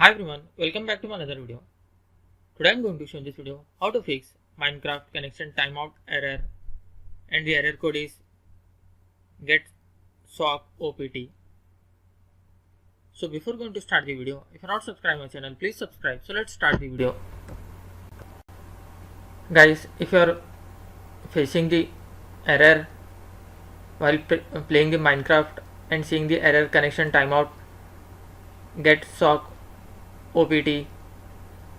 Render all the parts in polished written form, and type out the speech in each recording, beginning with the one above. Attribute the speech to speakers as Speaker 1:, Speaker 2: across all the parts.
Speaker 1: Hi everyone, welcome back to another video. Today I'm going to show in this video how to fix Minecraft connection timeout error, and the error code is Getsockopt. So before going to start the video, if you're not subscribed my channel, please subscribe. So let's start the video. Guys, if you're facing the error while playing the Minecraft and seeing the error connection timeout Getsockopt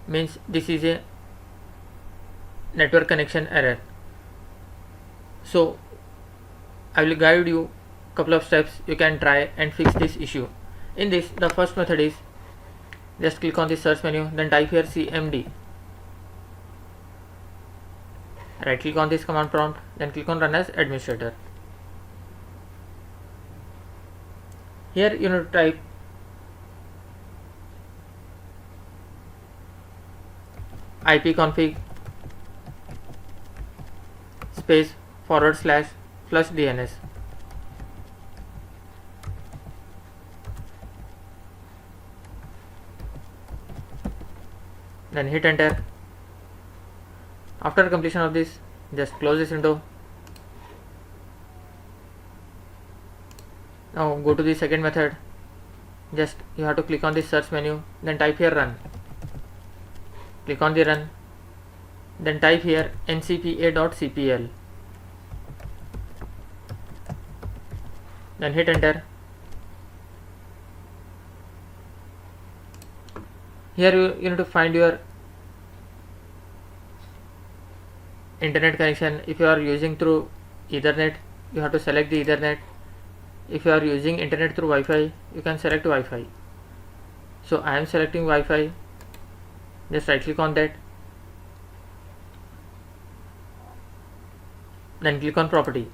Speaker 1: means this is a network connection error. So I will guide you couple of steps you can try and fix this issue. In this, the first method is just click on the search menu, then type here cmd, right click on this command prompt, then click on run as administrator. Here you need to type ipconfig space /+ DNS. Then hit enter. After completion of this, just close this window. Now go to the second method. Just you have to click on the search menu, then type here run. Click on the run, then type here ncpa.cpl, then hit enter. Here you need to find your internet connection. If you are using through Ethernet, you have to select the Ethernet. If you are using internet through Wi-Fi, you can select Wi-Fi. So I am selecting Wi-Fi. Just right click on that, then click on property.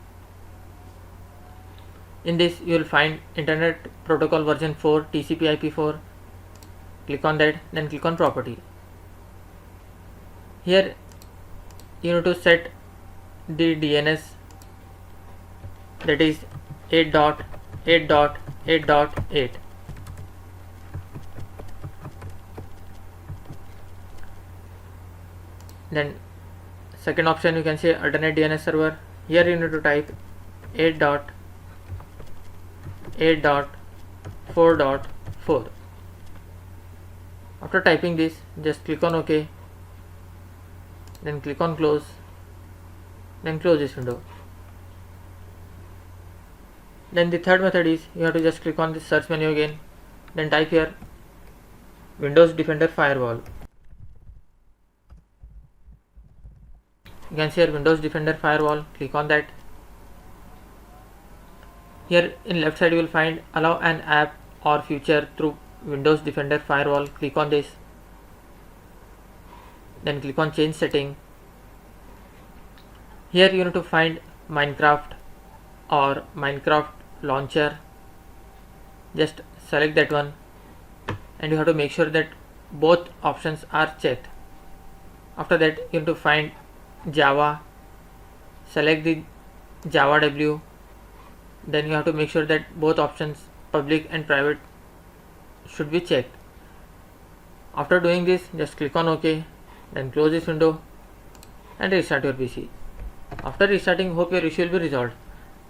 Speaker 1: In this you will find internet protocol version 4 TCP/IP4. Click on that, then click on property. Here you need to set the DNS, that is 8.8.8.8. Then second option you can say alternate DNS server. Here you need to type 8.8.4.4. After typing this, just click on OK, then click on close, then close this window. Then the third method is you have to just click on the search menu again, then type here Windows Defender Firewall. You can see here Windows Defender Firewall. Click on that. Here in left side you will find allow an app or feature through Windows Defender Firewall. Click on this, then click on change setting. Here you need to find Minecraft or Minecraft launcher. Just select that one, and you have to make sure that both options are checked. After that you need to find Java, select the Java W, then you have to make sure that both options public and private should be checked. After doing this, just click on OK, then close this window and restart your PC. After restarting, hope your issue will be resolved.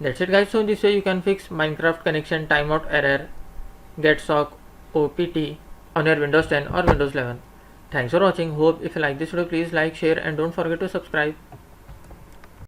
Speaker 1: That's it guys. So in this way you can fix Minecraft connection timeout error Getsockopt on your Windows 10 or Windows 11. Thanks for watching. Hope if you like this video, please like, share and don't forget to subscribe.